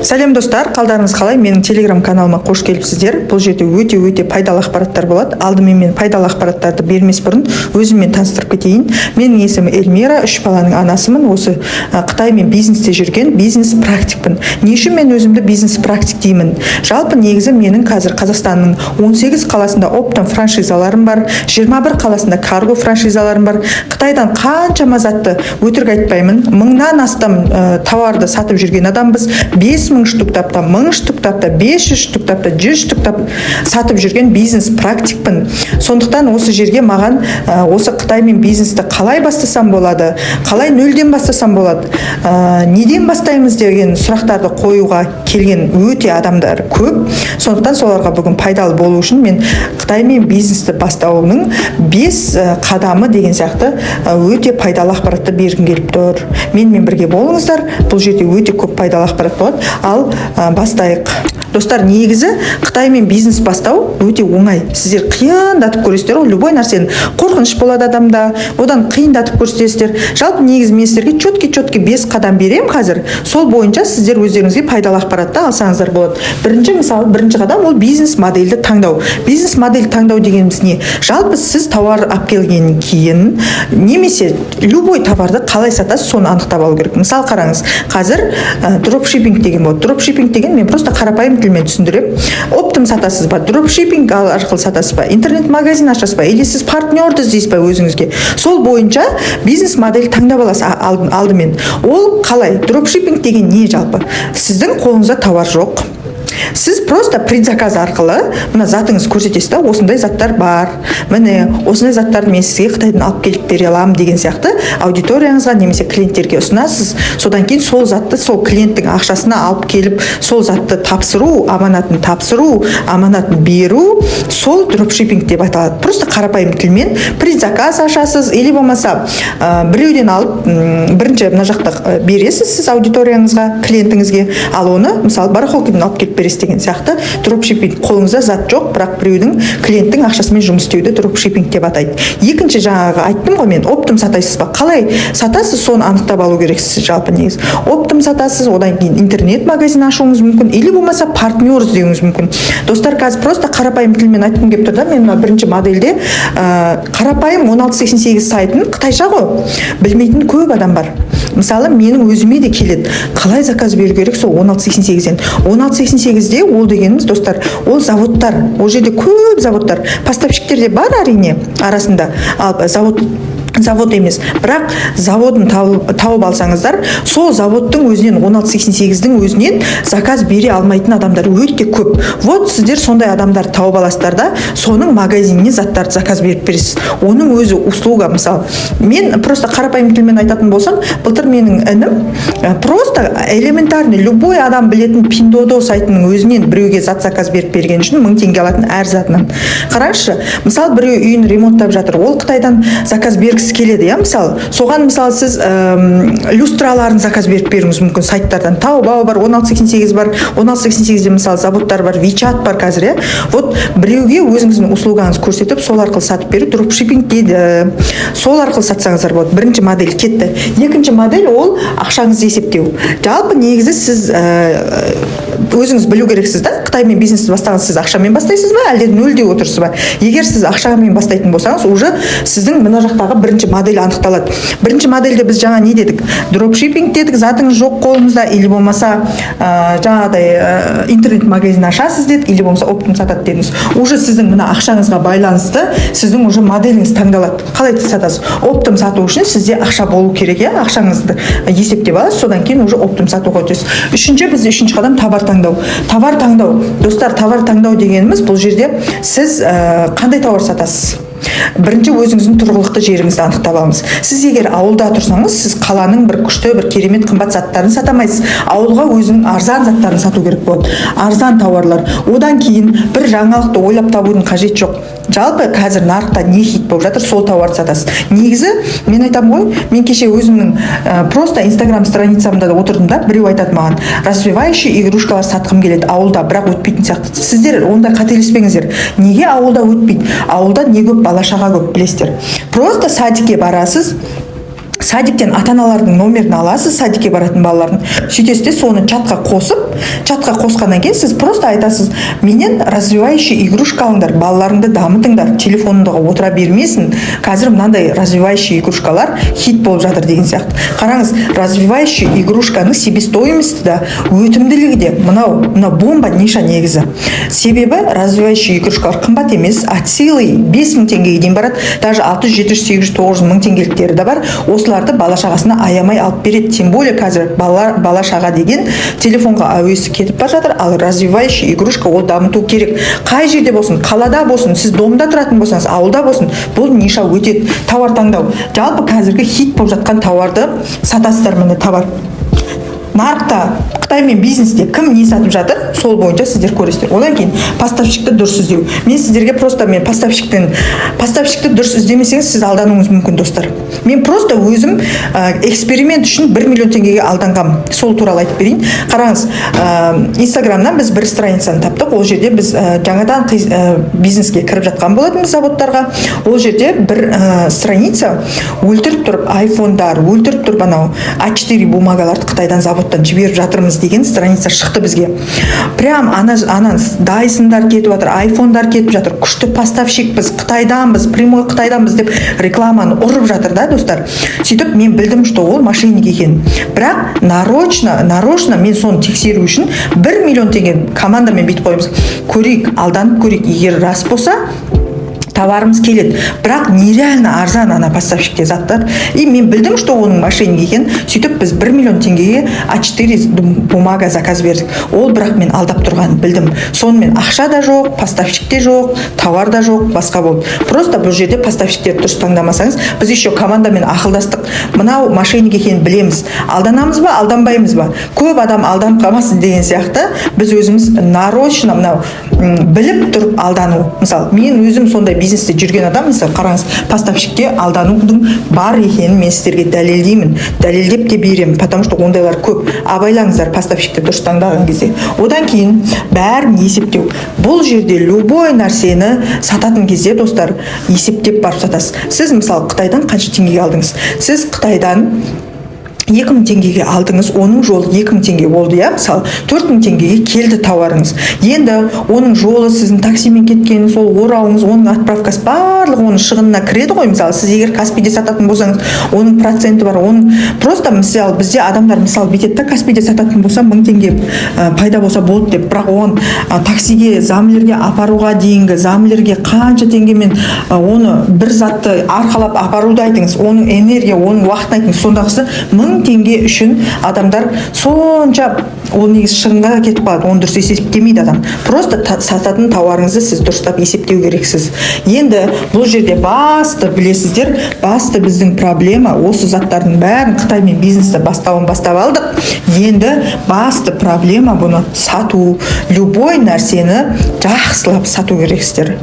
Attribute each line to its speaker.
Speaker 1: Сәлем достар, қалдарыңыз қалай? Менің телеграм каналыма қош келіпсіздер. Бұл жерде өте пайдалы ақпараттар болады. Алдымен мен пайдалы ақпараттарды бермес бұрын өзіммен таныстырып кетейін. Менің есімім Эльмира, 3 баланың анасымын. Осы Қытаймен бизнесте жүрген бизнес практикпін. Не үшін мен өзімді бизнес практик деймін? Жалпы негізі менің қазір Қазақстанның 18 қаласында оптом франшизаларым бар, 21 қаласында карго франшизаларым бар. Қытайдан қаншама затты өтірік айтпаймын, 1000-нан астам тауарды сатып жүрген адамбыз. 5000 штуктапта, 1000 штуктапта, 500 штуктапта, 100 штуктап сатып жүрген бизнес практикпін. Сондықтан осы жерге маған осы Қытаймен бизнесті қалай бастасам болады, қалай нөлден бастасам болады, неден бастаймыз деген сұрақтарды қоюға келген өте адамдар көп. Сондықтан соларға бүгін пайдалы болу үшін мен Қытаймен бизнесті бастаудың 5 қадамы деген сияқты өте пайдалы ақпаратты бергім келіп тұр. Менімен бірге болыңыздар. Бұл жерде өте көп пайдалы ақпарат болады. Ал бастайық. Достар, негізі Қытаймен бизнес бастау өте оңай. Сіздер қиындатып көресіздер, любой нәрсені қорқыныш болады адамда, одан қиындатып көрсетесіздер. Жалпы негізі мен сіздерге четкий 5 қадам берем қазір. Сол бойынша сіздер өздеріңізге пайдалы ақпаратты алсаңыздар болады. Бірінші қадам ол бизнес модельді таңдау. Бизнес модель таңдау дегеніміз не? Жалпы сіз тауар алып келгеннен кейін немесе любой товарды қалай сатасыз, соны анықтап алу керек. Мысалы қараңыз, қазір дропшиппинг деген болады. Дропшиппинг деген мен просто қарапайым тілмен түсіндірем. Оптом сатасыз ба, дропшиппинг арқылы сатасыз ба, интернет-магазин ашасыз ба, или сіз партнерді іздейсіз ба өзіңізге. Сол бойынша бизнес модель таңдап аласыз алдымен. Ол қалай? Дропшиппинг деген не жалпы? Сіздің қолыңызда товар жоқ. Сіз просто предзаказ арқылы мына затыңыз көрсетесіз да, осындай заттар бар. Міне, осындай заттарды мен сізге Қытайдан алып келіп бере аламын деген сияқты аудиторияңызға немесе клиенттерге ұсынасыз. Содан кейін сол затты сол клиенттің ақшасына алып келіп, сол затты тапсыру, аманатын тапсыру, аманатын беру, сол дропшиппинг деп аталады. Просто қарапайым тілмен предзаказ ашасыз, или болмаса біреуден алып, бірінші мына жақта бересіз сіз аудиторияңызға, клиентіңізге, ал оны мысалы барахолкадан алып келіп бересіз деген сияқты дропшиппинг. Қолыңызда зат жоқ, бірақ біреудің клиенттің ақшасымен жұмыс істеуді дропшиппинг деп атайды. Екінші, жаңағы айттым ғой мен, оптом сатасыз ба? Қалай сатасыз, соны анықтап алу керексіз жалпы негіз. Оптом сатасыз, одан кейін интернет-магазин ашуыңыз мүмкін, или болмаса партнер іздеуіңіз мүмкін. Достар, қазір просто қарапайым тілмен айтқым келіп тұр да, мен бірінші модельде қарапайым 1688 сайтын, қытайша ғой, білмейтін көп адам бар. Мысалы, менің өзіме де келеді. Қалай заказ беру керек сол 1688-ден? 1688-де ол дегеніміз, достар, ол заводтар. Ол жерде көп заводтар. Поставщиктер де бар әрине арасында. Ал завод емес, бірақ заводын тауып алсаңыздар, сол заводтың өзінен 1688-дің өзінен заказ бере алмайтын адамдар өте көп. Вот сіздер сондай адамдар тауып аласыздар да, соның магазиніне заттарды заказ беріп бересіз. Оның өзі услуга, мысалы. Мен просто қарапайым тілмен айтатын болсам, былтыр менің інім просто элементарный любой адам білетін Pinduoduo сайтының өзінен біреуге зат заказ беріп берген үшін 1000 теңге алатын әр затынан. Қараңызшы, мысалы біреу үйін ремонттап жатыр, ол Қытайдан заказ бергісі келеді, иә, мысалы. Соған мысалы сіз люстраларын заказ беріп беруіңіз мүмкін сайттардан. Taobao бар, 1688 бар, 1688-де мысалы заводтар бар, WeChat бар қазір, иә. Вот біреуге өзіңіздің услугаңыз көрсетіп, сол арқылы сатып беру дропшиппинг дейді. Сол арқылы сатсаңыздар болады. Бірінші модель кетті. Екінші модель ол ақшаңызды есептеу. Жалпы негізі сіз өзіңіз білу керексіз да, Қытаймен бизнесті бастағаныз, сіз ақшамен бастайсыз ба, әлде нөлде отырсыз ба? Егер сіз ақшамен бастайтын болсаңыз, уже сіздің мына жақтағы бірінші модель анықталады. Бірінші модельде біз жаңа не дедік? Дропшиппинг дедік, затыңыз жоқ қолыңызда, или болмаса жаңағыдай интернет-магазин ашасыз дедік, или болмаса оптом сатады дедіңіз. Уже сіздің мына ақшаңызға байланысты сіздің уже моделіңіз таңдалады. Қалай сатасыз? Оптом сату үшін сізде ақша болу керек, иә? Ақшаңызды есептеп аласыз, содан кейін уже оптом сатуға өтесіз. Үшінші қадам товар таңдау. Товар таңдау. Достар, товар таңдау дегеніміз бұл жерде сіз қандай товар сатасыз? Бірінші өзіңіздің тұрғылықты жеріңізді анықтап алыңыз. Сіз егер ауылда тұрсаңыз, сіз қаланың бір күшті, бір керемет қымбат заттарын сатамайсыз. Ауылға өзінің арзан заттарын сату керек болады. Арзан тауарлар. Одан кейін бір жаңалықты ойлап табудың қажет жоқ. Жалпы қазір нарықта не хит болып жатыр, сол тауарды сатасыз. Негізі мен айтамын ғой, мен кеше өзімнің просто Instagram страницамда да отырдым да, біреу айтады маған, развивающий игрушкалар сатқым келеді ауылда, бірақ өтпейтін сияқты. Сіздер онда қателеспеңіздер. Неге ауылда өтпейді? Ауылда не көп, бала шаға көп, білесіздер. Просто садикке барасыз, садиктен ата-аналардың номерін аласыз, садикке баратын балалардың. Сөйтесіз де соны чатқа қосқаннан кейін сіз просто айтасыз: менен развивающий игрушка алыңдар, балаларыңды дамытыңдар, телефонында отыра бермесін, қазір мынандай развивающий игрушкалар хит болып жатыр деген сияқты. Қараңыз, развивающий игрушканың себестоимости да, өтімділігі де мынау бомба ниша негізі. Себебі развивающий игрушкалар қымбат емес, а целый 5000 теңгеге дейін барады, даже 600, 700, 800, 900 мың теңгеліктері да бар. Осыларды бала-шағасына аямай алып береді. Тем более қазір бала-шаға деген телефонға әуесі кетіп бара жатыр, ал развивающий игрушка ол дамыту керек. Қай жерде болсын, қалада болсын, сіз домда тұратын болсаңыз, ауылда болсын, бұл ниша өтеді. Тауар таңдау. Жалпы қазіргі хит болып жатқан тауарды сатасыздар, міне товар. Нарықта, Қытаймен бизнесте кім не сатып жатыр, сол бойынша сіздер көресіздер. Одан кейін поставщикті дұрыс іздеу. Мен сіздерге просто поставщикті дұрыс іздемесеңіз, сіз алдануыңыз мүмкін, достар. Мен просто өзім эксперимент үшін 1 миллион теңгеге алданғам. Сол туралы айтып берейін. Қараңыз, Инстаграмнан біз бір страницаны таптық. Ол жерде біз жаңадан бизнеске кіріп жатқан болатынбыз заводтарға. Ол жерде бір страница өлтіріп тұрып, айфондар, өлтіріп тұрып, анау А4 бумагаларды Қытайдан заводтан жіберіп жатырмыз деген страница шықты бізге. Прям ана Дайсондар кетіп жатыр, айфондар кетіп жатыр, күшті поставщикпіз, Қытайданбыз, прямой Қытайданбыз деп рекламаны ұрып жатыр да, достар. Сөйтіп мен білдім, что ол мошенник екен. Бірақ нарочно мен соны тексеру үшін 1 миллион теңге командамен бүйтіп қойымыз. Көрейік, алданып көрейік, егер рас болса, товарымыз келеді. Бірақ нереально арзан ана поставщикте заттар. И мен білдім, что оның мошенник екен. Сөйтіп біз 1 миллион теңгеге А4 бумага заказ бердік. Ол бірақ мен алдап тұрғанын білдім. Сонымен ақша да жоқ, поставщик те жоқ, товар да жоқ, басқа болды. Просто бұл жерде поставщиктерді дұрыс таңдамасаңыз, біз еще командамен ақылдастық. Мынау мошенник екенін білеміз. Алданамыз ба, алданбаймыз ба? Көп адам алданып қалмасын деген сияқты, біз өзіміз нарочно мынау біліп тұрып алдану. Мысалы, мен өзім сондай бизнесте жүрген адам, мысалы, қараңыз, поставщикке алданудың бар екенін мен сіздерге дәлелдеймін. Дәлелдеп те беремін, потому что ондайлар көп. Абайлаңыздар поставщикті дұрыс таңдаған кезде. Одан кейін бәрін есептеу. Бұл жерде любой нәрсені сататын кезде, достар, есептеп барып сатасыз. Сіз, мысалы, Қытайдан қанша теңгеге алдыңыз? Сіз Қытайдан 2000 теңгеге алдыңыз, оның жолы 2000 теңге болды, я, мысалы, 4000 теңгеге келді тауарыңыз. Енді оның жолы, сіздің таксимен кеткені, сол орауыңыз, оның отправкасы барлығы оның шығынына кіреді ғой. Мысалы, сіз егер Каспийде сататын болсаңыз, оның проценті бар. Оның просто, мысалы, бізде адамдар, мысалы, бүйтеді, Каспийде сататын болса 1000 теңге пайда болса болды деп, бірақ оған таксиге, замлерге апаруға дейінгі, замлерге қанша теңгемен оны бір затты арқалап апаруды айтыңыз, оның энергия, оның уақытын айтыңыз. Сондағысы 1000 теңге үшін адамдар сонша ол негізі шығынға кетіп қалады. Оны дұрыс есептемейді адам. Просто сататын тауарыңызды сіз дұрыстап есептеу керексіз. Енді бұл жерде басты білесіздер, басты біздің проблема осы заттардың бәрін Қытаймен бизнесті бастап алдық. Енді басты проблема бұны сату, любой нәрсені жақсылап сату керексіздер.